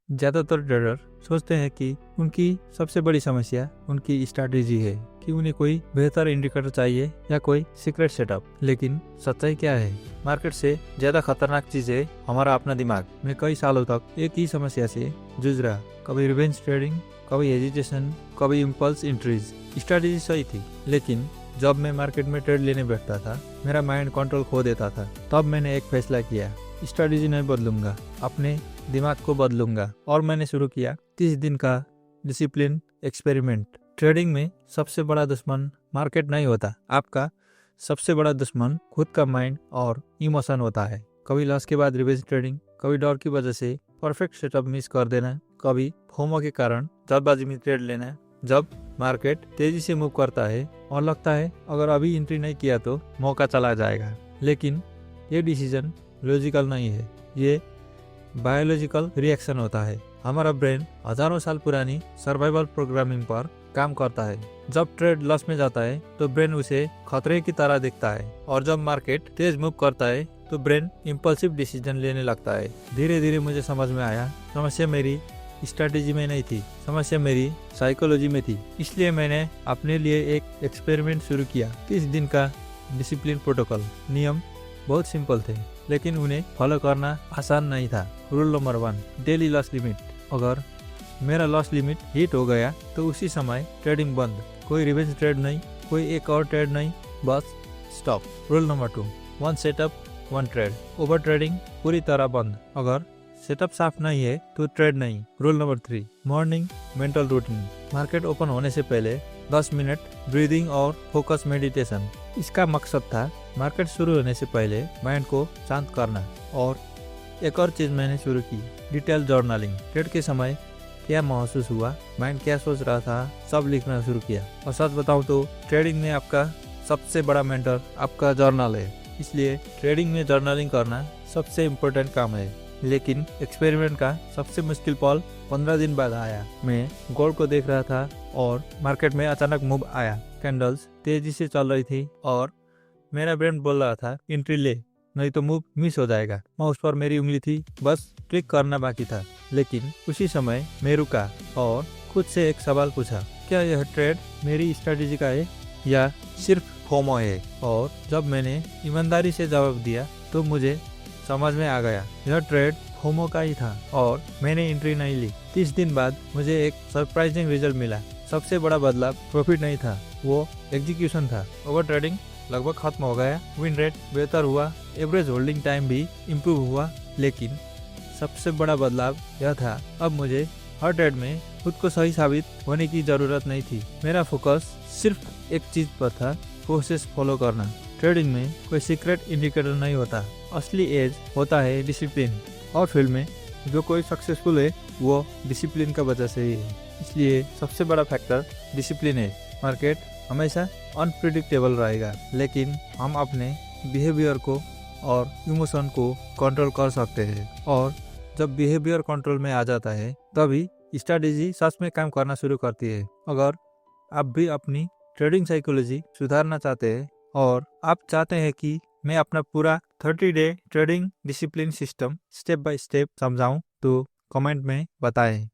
ज़्यादातर ट्रेडर सोचते हैं कि उनकी सबसे बड़ी समस्या उनकी स्ट्रैटेजी है, कि उन्हें कोई बेहतर इंडिकेटर चाहिए या कोई सीक्रेट सेटअप। लेकिन सच्चाई क्या है? मार्केट से ज्यादा खतरनाक चीज है हमारा अपना दिमाग। मैं कई सालों तक एक ही समस्या से जूझ रहा, कभी रिवेंज ट्रेडिंग, कभी हेजिटेशन, कभी इम्पल्स एंट्रीज। स्ट्रैटेजी सही थी, लेकिन जब मैं मार्केट में ट्रेड लेने बैठता था मेरा माइंड कंट्रोल खो देता था। तब मैंने एक फैसला किया, स्ट्रैटेजी नहीं बदलूंगा, अपने दिमाग को बदलूंगा। और मैंने शुरू किया 30 दिन का डिसिप्लिन एक्सपेरिमेंट। ट्रेडिंग में सबसे बड़ा दुश्मन मार्केट नहीं होता, आपका सबसे बड़ा दुश्मन खुद का माइंड और इमोशन होता है। कभी लॉस के बाद रिवेंज ट्रेडिंग, कभी डर की वजह से परफेक्ट सेटअप मिस कर देना, कभी फोमो के कारण जल्दबाजी में ट्रेड लेना। जब मार्केट तेजी से मूव करता है और लगता है अगर अभी एंट्री नहीं किया तो मौका चला जाएगा, लेकिन ये डिसीजन लॉजिकल नहीं है, ये बायोलॉजिकल रिएक्शन होता है। हमारा ब्रेन हजारों साल पुरानी सर्वाइवल प्रोग्रामिंग पर काम करता है। जब ट्रेड लॉस में जाता है तो ब्रेन उसे खतरे की तरह देखता है, और जब मार्केट तेज मूव करता है तो ब्रेन इम्पल्सिव डिसीजन लेने लगता है। धीरे धीरे मुझे समझ में आया, समस्या मेरी स्ट्रैटेजी में नहीं थी, समस्या मेरी साइकोलॉजी में थी। इसलिए मैंने अपने लिए एक एक्सपेरिमेंट शुरू किया। 30 दिन का डिसिप्लिन प्रोटोकॉल। नियम बहुत सिंपल थे, लेकिन उन्हें फॉलो करना आसान नहीं था। Rule number 1, daily loss limit. अगर मेरा लॉस लिमिट हिट हो गया तो उसी समय ट्रेडिंग बंद। कोई रिवेंज ट्रेड नहीं, कोई एक और ट्रेड नहीं, bus stop. Rule number 2, 1 setup 1 trade. Over trading पूरी तरह बंद। अगर सेटअप साफ नहीं है तो ट्रेड नहीं। Rule number 3, morning mental routine. Market open होने से पहले 10 मिनट ब्रीदिंग और फोकस मेडिटेशन। इसका मकसद था मार्केट शुरू होने से पहले माइंड को शांत करना। और एक और चीज मैंने शुरू की, डिटेल जर्नलिंग। ट्रेड के समय क्या महसूस हुआ, माइंड क्या सोच रहा था, सब लिखना शुरू किया। और सच बताऊं तो ट्रेडिंग में आपका सबसे बड़ा मेंटर आपका जर्नल है, इसलिए ट्रेडिंग में जर्नलिंग करना सबसे इम्पोर्टेंट काम है। लेकिन एक्सपेरिमेंट का सबसे मुश्किल पल 15 दिन बाद आया। मैं गोल्ड को देख रहा था और मार्केट में अचानक मूव आया। कैंडल्स तेजी से चल रही थी और मेरा ब्रेन बोल रहा था एंट्री ले, नहीं तो मूव मिस हो जाएगा। माउस पर मेरी उंगली थी, बस क्लिक करना बाकी था। लेकिन उसी समय मैं रुका और खुद से एक सवाल पूछा, क्या यह ट्रेड मेरी स्ट्रैटेजी का है या सिर्फ फोमो है? और जब मैंने ईमानदारी से जवाब दिया तो मुझे समझ में आ गया, यह ट्रेड फोमो का ही था और मैंने एंट्री नहीं ली। 30 दिन बाद मुझे एक सरप्राइजिंग रिजल्ट मिला। सबसे बड़ा बदलाव प्रॉफिट नहीं था, वो एग्जीक्यूशन था। ओवर ट्रेडिंग लगभग खत्म हो गया, विन रेट बेहतर हुआ, एवरेज होल्डिंग टाइम भी इम्प्रूव हुआ। लेकिन सबसे बड़ा बदलाव यह था, अब मुझे हर ट्रेड में खुद को सही साबित होने की जरूरत नहीं थी। मेरा फोकस सिर्फ एक चीज पर था, प्रोसेस फॉलो करना। ट्रेडिंग में कोई सीक्रेट इंडिकेटर नहीं होता, असली एज होता है डिसिप्लिन। और फील्ड में जो कोई सक्सेसफुल है वो डिसिप्लिन का वजह से ही है। इसलिए सबसे बड़ा फैक्टर डिसिप्लिन है। मार्केट हमेशा अनप्रिडिक्टेबल रहेगा, लेकिन हम अपने बिहेवियर को और इमोशन को कंट्रोल कर सकते हैं। और जब बिहेवियर कंट्रोल में आ जाता है तभी स्ट्रैटेजी सच में काम करना शुरू करती है। अगर आप भी अपनी ट्रेडिंग साइकोलॉजी सुधारना चाहते हैं और आप चाहते हैं कि मैं अपना पूरा 30 day trading discipline system step by step समझाऊं, तो कमेंट में बताएं।